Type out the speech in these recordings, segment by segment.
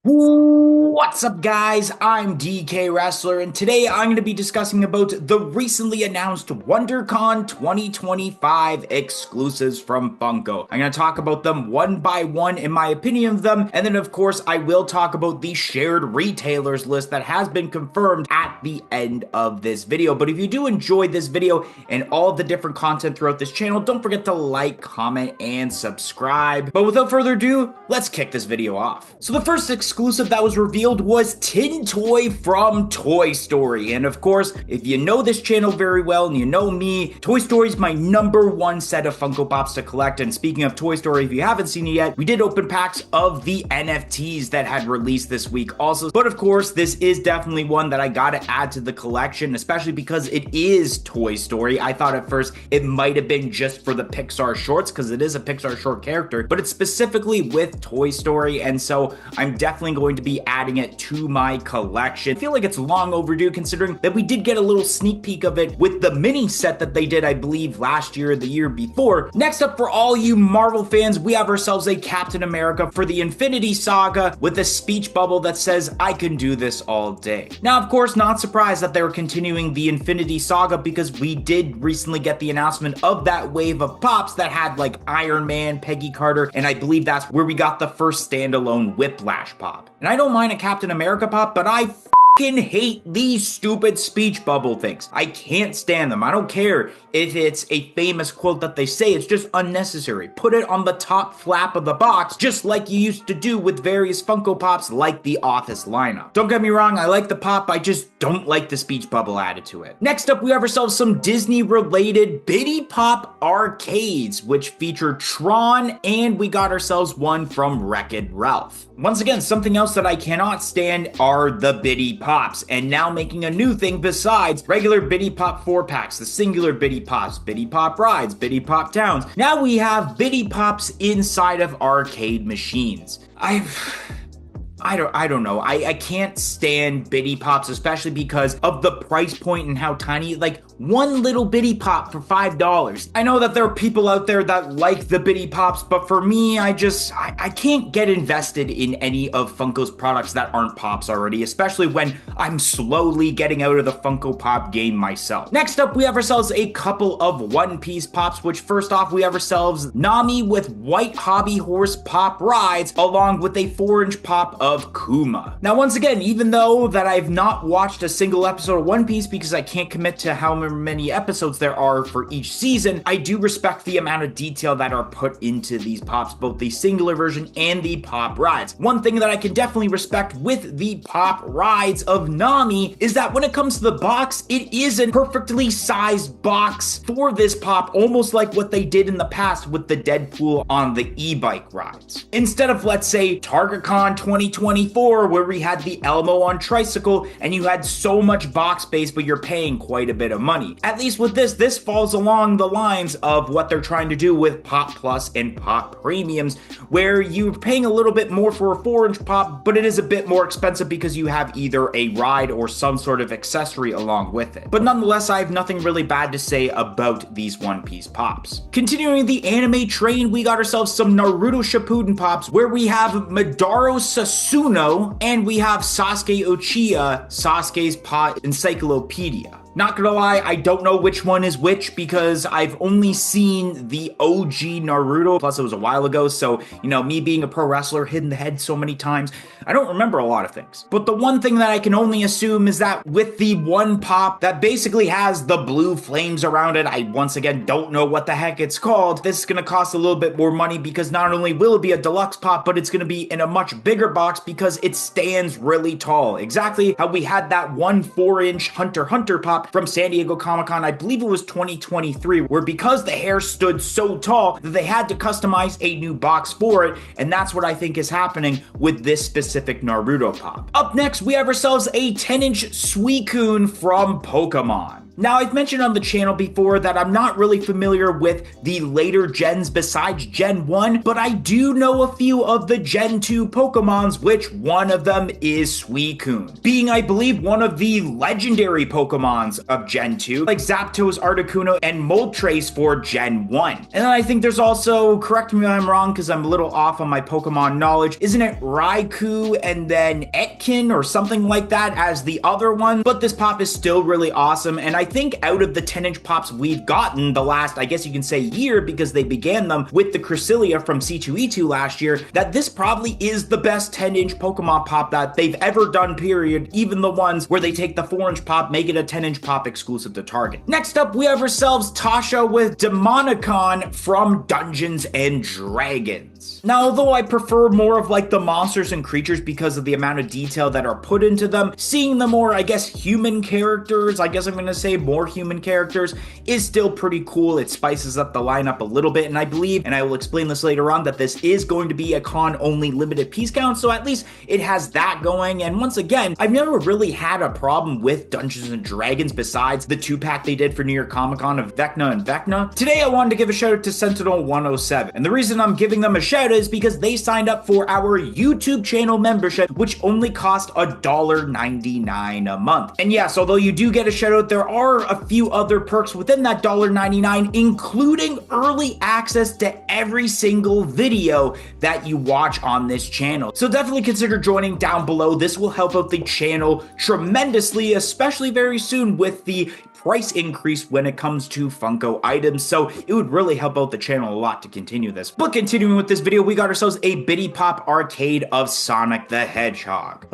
What's up, guys? I'm DK Wrestler, and today I'm going to be discussing about the recently announced WonderCon 2025 exclusives from Funko. I'm going to talk about them one by one in my opinion of them, and then of course I will talk about the shared retailers list that has been confirmed at the end of this video. But if you do enjoy this video and all the different content throughout this channel, don't forget to like, comment, and subscribe. But without further ado, let's kick this video off. So the first exclusive that was revealed was Tin Toy from Toy Story. And of course, if you know this channel very well and you know me, Toy Story is my #1 set of Funko Pops to collect. And speaking of Toy Story, if you haven't seen it yet, we did open packs of the NFTs that had released this week also. But of course, this is definitely one that I gotta add to the collection, especially because it is Toy Story. I thought at first it might have been just for the Pixar shorts because it is a Pixar short character, but it's specifically with Toy Story. And so I'm definitely going to be adding it to my collection. I feel like it's long overdue considering that we did get a little sneak peek of it with the mini set that they did, I believe, last year or the year before. Next up, for all you Marvel fans, we have ourselves a Captain America for the Infinity Saga with a speech bubble that says, "I can do this all day." Now, of course, not surprised that they were continuing the Infinity Saga because we did recently get the announcement of that wave of pops that had like Iron Man, Peggy Carter, and I believe that's where we got the first standalone Whiplash pop. And I don't mind a Captain America pop, but I fucking hate these stupid speech bubble things. I can't stand them. I don't care if it's a famous quote that they say, it's just unnecessary. Put it on the top flap of the box, just like you used to do with various Funko Pops like the Office lineup. Don't get me wrong, I like the pop, I just don't like the speech bubble added to it. Next up, we have ourselves some Disney-related Bitty Pop arcades, which feature Tron, and we got ourselves one from Wreck-It Ralph. Once again, something else that I cannot stand are the Bitty Pops, and now making a new thing besides regular Bitty Pop 4-packs, the singular Bitty Pops, Bitty Pop Rides, Bitty Pop Towns. Now we have Bitty Pops inside of arcade machines. I don't know. I can't stand Bitty Pops, especially because of the price point and how tiny, like one little Bitty Pop for $5. I know that there are people out there that like the Bitty Pops, but for me, I can't get invested in any of Funko's products that aren't Pops already, especially when I'm slowly getting out of the Funko Pop game myself. Next up, we have ourselves a couple of One Piece Pops, which first off, we have ourselves Nami with White Hobby Horse Pop Rides, along with a 4-inch pop of Kuma. Now, once again, even though that I've not watched a single episode of One Piece because I can't commit to how many episodes there are for each season, I do respect the amount of detail that are put into these pops, both the singular version and the pop rides. One thing that I can definitely respect with the pop rides of Nami is that when it comes to the box, it is a perfectly sized box for this pop, almost like what they did in the past with the Deadpool on the e-bike rides. Instead of, let's say, TargetCon 2024, where we had the Elmo on tricycle and you had so much box space, but you're paying quite a bit of money. At least with this falls along the lines of what they're trying to do with Pop Plus and Pop Premiums, where you're paying a little bit more for a 4-inch pop, but it is a bit more expensive because you have either a ride or some sort of accessory along with it. But nonetheless, I have nothing really bad to say about these One Piece pops. Continuing the anime train, we got ourselves some Naruto Shippuden pops, where we have Madara Sasuno and we have Sasuke Uchiha, Sasuke's Pot Encyclopedia. Not gonna lie, I don't know which one is which because I've only seen the OG Naruto, plus it was a while ago, so, you know, me being a pro wrestler, hit in the head so many times, I don't remember a lot of things. But the one thing that I can only assume is that with the one pop that basically has the blue flames around it, I once again don't know what the heck it's called, this is gonna cost a little bit more money because not only will it be a deluxe pop, but it's gonna be in a much bigger box because it stands really tall. Exactly how we had that 1 4-inch Hunter x Hunter pop from San Diego Comic-Con, I believe it was 2023, where because the hair stood so tall that they had to customize a new box for it, and that's what I think is happening with this specific Naruto pop. Up next, we have ourselves a 10-inch Suicune from Pokemon. Now, I've mentioned on the channel before that I'm not really familiar with the later gens besides Gen 1, but I do know a few of the Gen 2 Pokemons, which one of them is Suicune, being, I believe, one of the legendary Pokemons of Gen 2, like Zapdos, Articuno, and Moltres for Gen 1. And then I think there's also, correct me if I'm wrong because I'm a little off on my Pokemon knowledge, isn't it Raikou and then Etkin or something like that as the other one? But this pop is still really awesome, and I think out of the 10-inch pops we've gotten the last, I guess you can say, year, because they began them with the Cresselia from C2E2 last year, that this probably is the best 10-inch Pokemon pop that they've ever done, period. Even the ones where they take the 4-inch pop, make it a 10-inch pop exclusive to Target. Next up, we have ourselves Tasha with Demonicon from Dungeons and Dragons. Now, although I prefer more of like the monsters and creatures because of the amount of detail that are put into them, seeing the more, I guess, human characters, I guess I'm gonna say more human characters, is still pretty cool. It spices up the lineup a little bit, and I believe, and I will explain this later on, that this is going to be a con-only limited piece count, so at least it has that going. And once again, I've never really had a problem with Dungeons and Dragons besides the 2-pack they did for New York Comic Con of Vecna and Vecna. Today I wanted to give a shout out to Sentinel 107, and the reason I'm giving them a shout out is because they signed up for our YouTube channel membership, which only cost $1.99 a month. And yes, although you do get a shout out, there are a few other perks within that $1.99, including early access to every single video that you watch on this channel. So definitely consider joining down below. This will help out the channel tremendously, especially very soon with the price increase when it comes to Funko items, so it would really help out the channel a lot to continue this. But continuing with this video, we got ourselves a Bitty Pop arcade of Sonic the Hedgehog.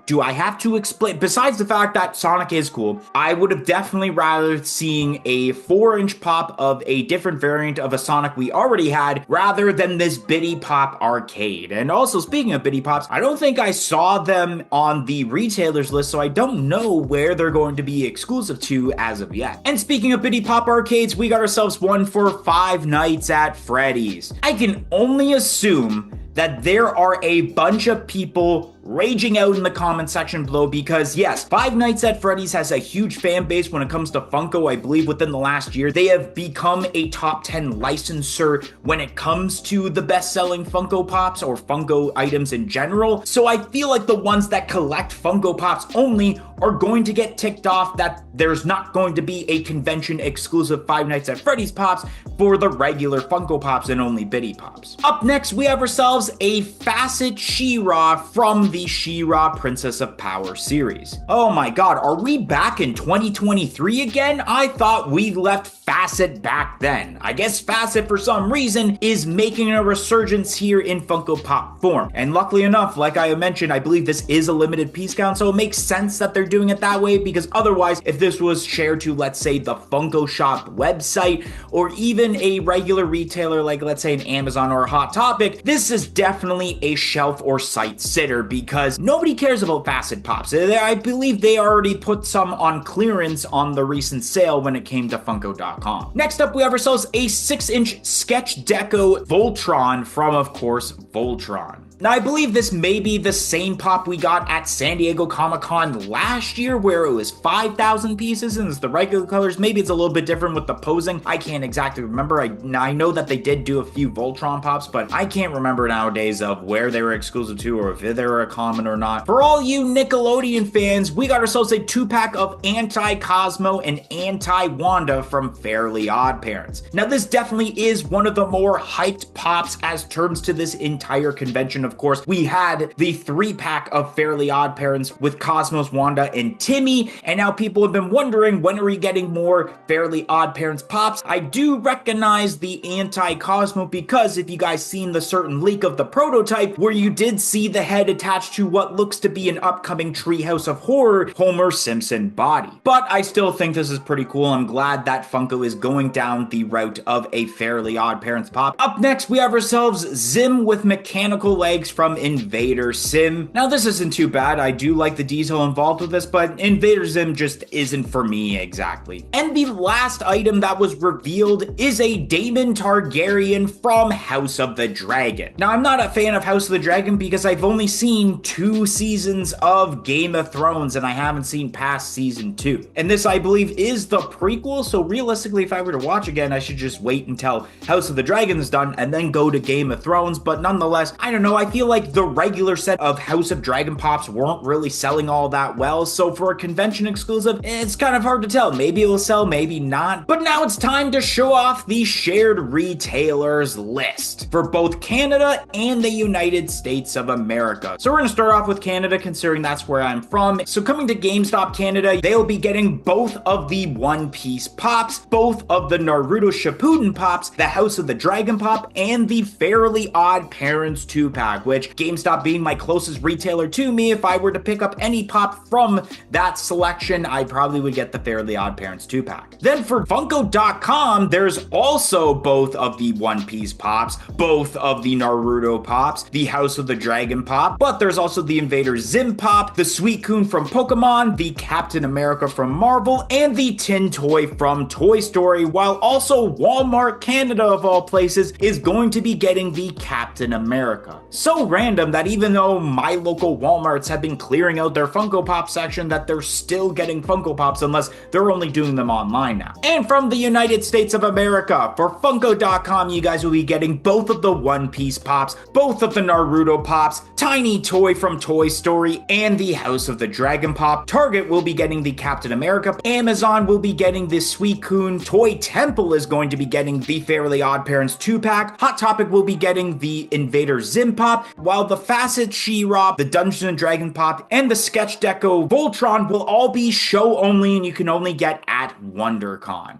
Do I have to explain? Besides the fact that Sonic is cool, I would have definitely rather seeing a 4-inch pop of a different variant of a Sonic we already had rather than this Bitty Pop arcade. And also, speaking of Bitty Pops, I don't think I saw them on the retailers list, so I don't know where they're going to be exclusive to as of yet. And speaking of Bitty Pop arcades, we got ourselves one for Five Nights at Freddy's. I can only assume that there are a bunch of people raging out in the comment section below because yes, Five Nights at Freddy's has a huge fan base when it comes to Funko. I believe within the last year, they have become a top 10 licensor when it comes to the best-selling Funko Pops or Funko items in general. So I feel like the ones that collect Funko Pops only are going to get ticked off that there's not going to be a convention exclusive Five Nights at Freddy's Pops for the regular Funko Pops and only Bitty Pops. Up next, we have ourselves a Facet She-Ra from the She-Ra Princess of Power series. Oh my god, are we back in 2023 again? I thought we left Facet back then. I guess Facet, for some reason, is making a resurgence here in Funko Pop form. And luckily enough, like I mentioned, I believe this is a limited piece count, so it makes sense that they're doing it that way, because otherwise, if this was shared to, let's say, the Funko Shop website, or even a regular retailer like, let's say, an Amazon or a Hot Topic, this is definitely a shelf or site sitter, because nobody cares about Facet Pops. I believe they already put some on clearance on the recent sale when it came to Funko.com. Next up, we have ourselves a 6-inch Sketch Deco Voltron from, of course, Voltron. Now, I believe this may be the same pop we got at San Diego Comic-Con last year, where it was 5,000 pieces and it's the regular colors. Maybe it's a little bit different with the posing. I can't exactly remember. I know that they did do a few Voltron pops, but I can't remember nowadays of where they were exclusive to or if they were a common or not. For all you Nickelodeon fans, we got ourselves a 2-pack of Anti-Cosmo and Anti-Wanda from Fairly Odd Parents. Now, this definitely is one of the more hyped pops as terms to this entire convention. Of course, we had the 3-pack of Fairly Odd Parents with Cosmos, Wanda, and Timmy, and now people have been wondering, when are we getting more Fairly Odd Parents pops? I do recognize the Anti-Cosmo because if you guys seen the certain leak of the prototype where you did see the head attached to what looks to be an upcoming Treehouse of Horror Homer Simpson body. But I still think this is pretty cool. I'm glad that Funko is going down the route of a Fairly Odd Parents pop. Up next, we have ourselves Zim with mechanical legs legs from Invader Sim. Now, this isn't too bad. I do like the detail involved with this, but Invader Sim just isn't for me exactly. And the last item that was revealed is a Daemon Targaryen from House of the Dragon. Now, I'm not a fan of House of the Dragon because I've only seen 2 seasons of Game of Thrones and I haven't seen past season 2. And this, I believe, is the prequel, so realistically, if I were to watch again, I should just wait until House of the Dragon is done and then go to Game of Thrones. But nonetheless, I don't know, I feel like the regular set of House of Dragon pops weren't really selling all that well, so for a convention exclusive, it's kind of hard to tell. Maybe it will sell, maybe not. But now it's time to show off the shared retailers list for both Canada and the United States of America. So we're going to start off with Canada, considering that's where I'm from. So coming to GameStop Canada, they'll be getting both of the One Piece pops, both of the Naruto Shippuden pops, the House of the Dragon pop, and the Fairly Odd Parents 2-pack, which GameStop being my closest retailer to me, if I were to pick up any pop from that selection, I probably would get the Fairly Odd Parents 2-pack. Then for Funko.com, there's also both of the One Piece pops, both of the Naruto pops, the House of the Dragon pop, but there's also the Invader Zim pop, the Suicune from Pokemon, the Captain America from Marvel, and the Tin Toy from Toy Story, while also Walmart Canada, of all places, is going to be getting the Captain America. So random that even though my local Walmarts have been clearing out their Funko Pop section, that they're still getting Funko Pops unless they're only doing them online now. And from the United States of America, for Funko.com, you guys will be getting both of the One Piece pops, both of the Naruto pops, Tiny Toy from Toy Story, and the House of the Dragon pop. Target will be getting the Captain America. Amazon will be getting the Suicune. Toy Temple is going to be getting the Fairly Odd Parents 2-pack. Hot Topic will be getting the Invader Zim pop, while the Facet She-Ra, the Dungeons & Dragon pop, and the Sketch Deco Voltron will all be show only and you can only get at WonderCon.